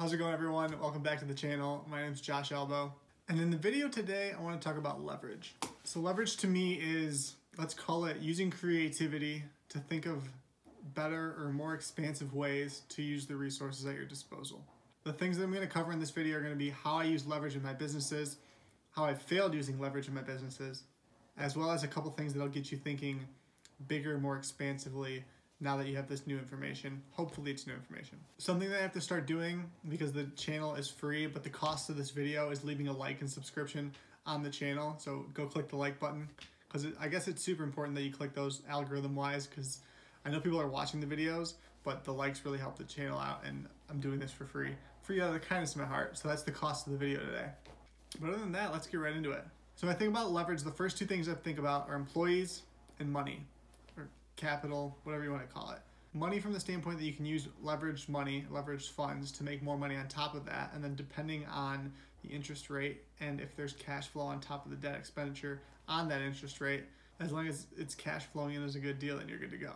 How's it going, everyone? Welcome back to the channel. My name's Josh Elbow. And in the video today, I want to talk about leverage. So leverage to me is, let's call it using creativity to think of better or more expansive ways to use the resources at your disposal. The things that I'm going to cover in this video are going to be how I use leverage in my businesses, how I failed using leverage in my businesses, as well as a couple things that'll get you thinking bigger, more expansively now that you have this new information. Hopefully it's new information. Something that I have to start doing, because the channel is free, but the cost of this video is leaving a like and subscription on the channel. So go click the like button, because I guess it's super important that you click those algorithm-wise, because I know people are watching the videos, but the likes really help the channel out, and I'm doing this for free out of the kindness of my heart. So that's the cost of the video today. But other than that, let's get right into it. So when I think about leverage, the first two things I think about are employees and money, or capital, whatever you want to call it. Money from the standpoint that you can use leveraged money, leveraged funds to make more money on top of that, and then depending on the interest rate and if there's cash flow on top of the debt expenditure on that interest rate, as long as it's cash flowing in as a good deal, then you're good to go.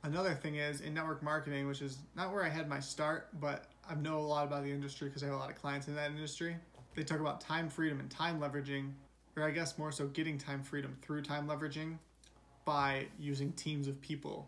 Another thing is in network marketing, which is not where I had my start, but I know a lot about the industry because I have a lot of clients in that industry. They talk about time freedom and time leveraging, or I guess more so getting time freedom through time leveraging by using teams of people.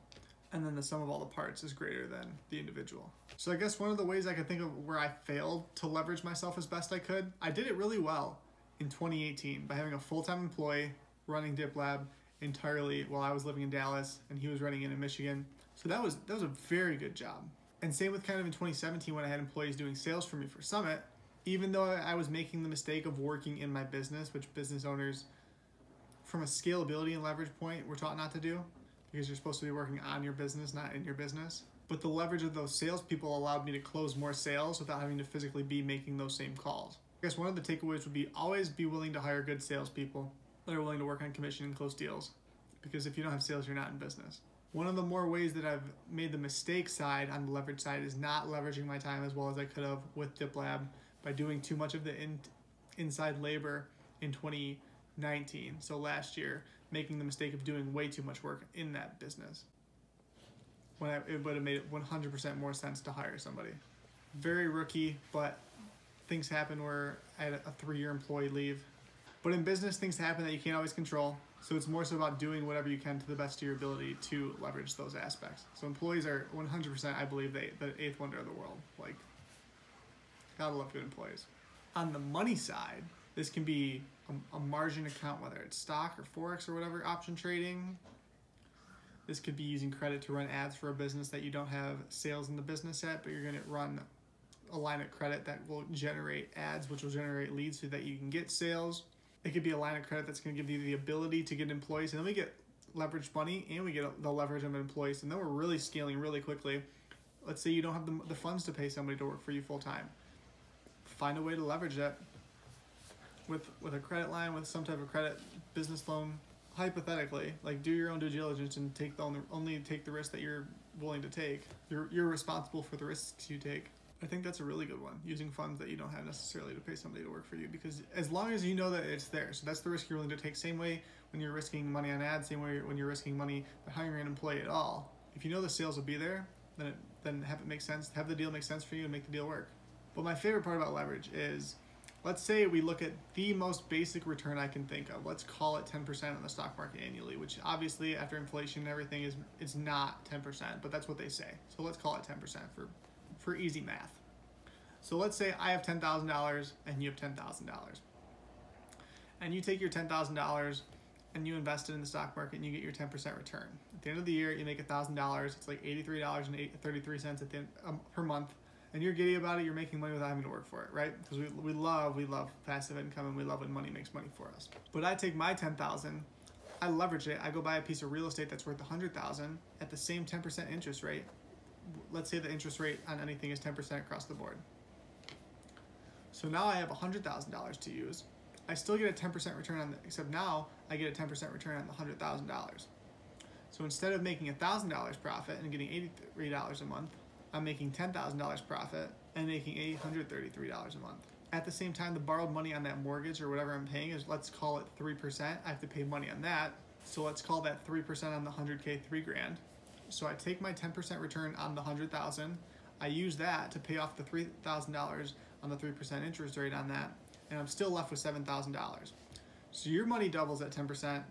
And then the sum of all the parts is greater than the individual. So I guess one of the ways I could think of where I failed to leverage myself as best I could, I did it really well in 2018 by having a full-time employee running DipLab entirely while I was living in Dallas and he was running it in Michigan. So that was a very good job. And same with kind of in 2017 when I had employees doing sales for me for Summit. Even though I was making the mistake of working in my business, which business owners from a scalability and leverage point we're taught not to do, because you're supposed to be working on your business, not in your business. But the leverage of those salespeople allowed me to close more sales without having to physically be making those same calls. I guess one of the takeaways would be always be willing to hire good salespeople that are willing to work on commission and close deals. Because if you don't have sales, you're not in business. One of the more ways that I've made the mistake side on the leverage side is not leveraging my time as well as I could have with DipLab by doing too much of the inside labor in 2019. So last year, making the mistake of doing way too much work in that business, when it would have made it 100% more sense to hire somebody. Very rookie, but things happen where I had a 3-year employee leave. But in business, things happen that you can't always control. So it's more so about doing whatever you can to the best of your ability to leverage those aspects. So employees are 100%, I believe, the 8th wonder of the world. Like, gotta love good employees. On the money side, this can be a margin account, whether it's stock or Forex or whatever, option trading. This could be using credit to run ads for a business that you don't have sales in the business yet, but you're gonna run a line of credit that will generate ads, which will generate leads so that you can get sales. It could be a line of credit that's gonna give you the ability to get employees, and then we get leveraged money and we get the leverage of employees, and then we're really scaling really quickly. Let's say you don't have the funds to pay somebody to work for you full time. Find a way to leverage that with a credit line, with some type of credit business loan. Hypothetically, like, do your own due diligence and take only take the risk that you're willing to take. You're responsible for the risks you take. I think that's a really good one, using funds that you don't have necessarily to pay somebody to work for you, because as long as you know that it's there, so that's the risk you're willing to take. Same way when you're risking money on ads, same way when you're risking money by hiring an employee at all. If you know the sales will be there, then have it make sense, have the deal make sense for you and make the deal work. But my favorite part about leverage is, let's say we look at the most basic return I can think of. Let's call it 10% on the stock market annually, which obviously after inflation and everything is not 10%, but that's what they say. So let's call it 10% for easy math. So let's say I have $10,000 and you have $10,000. And you take your $10,000 and you invest it in the stock market and you get your 10% return. At the end of the year, you make $1,000. It's like $83.33 at the end, per month. And you're giddy about it, you're making money without having to work for it, right? Because we love passive income, and we love when money makes money for us. But I take my $10,000, I leverage it, I go buy a piece of real estate that's worth $100,000 at the same 10% interest rate. Let's say the interest rate on anything is 10% across the board. So now I have $100,000 to use. I still get a 10% return on except now I get a 10% return on the $100,000. So instead of making $1,000 profit and getting $83 a month, I'm making $10,000 profit and making $833 a month. At the same time, the borrowed money on that mortgage or whatever I'm paying is, let's call it 3%. I have to pay money on that. So let's call that 3% on the 100K, $3 grand. So I take my 10% return on the 100,000. I use that to pay off the $3,000 on the 3% interest rate on that, and I'm still left with $7,000. So your money doubles at 10%,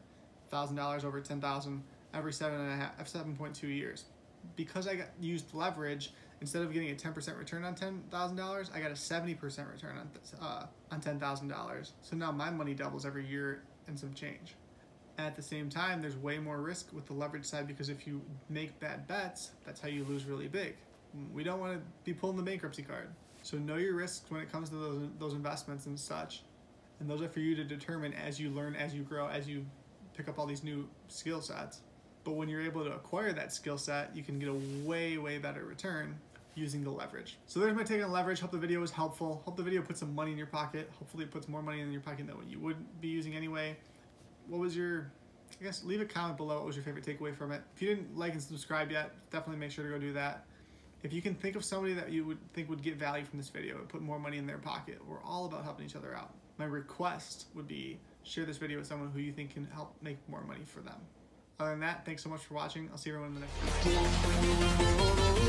$1,000 over 10,000 every 7.2 years. Because I used leverage, instead of getting a 10% return on $10,000, I got a 70% return on $10,000. So now my money doubles every year and some change. At the same time, there's way more risk with the leverage side, because if you make bad bets, that's how you lose really big. We don't want to be pulling the bankruptcy card. So know your risks when it comes to those investments and such. And those are for you to determine as you learn, as you grow, as you pick up all these new skill sets. But when you're able to acquire that skill set, you can get a way, way better return using the leverage. So there's my take on leverage. Hope the video was helpful. Hope the video put some money in your pocket. Hopefully it puts more money in your pocket than what you would be using anyway. What was I guess leave a comment below what was your favorite takeaway from it. If you didn't like and subscribe yet, definitely make sure to go do that. If you can think of somebody that you would think would get value from this video and put more money in their pocket, we're all about helping each other out. My request would be share this video with someone who you think can help make more money for them. Other than that, thanks so much for watching. I'll see everyone in the next video.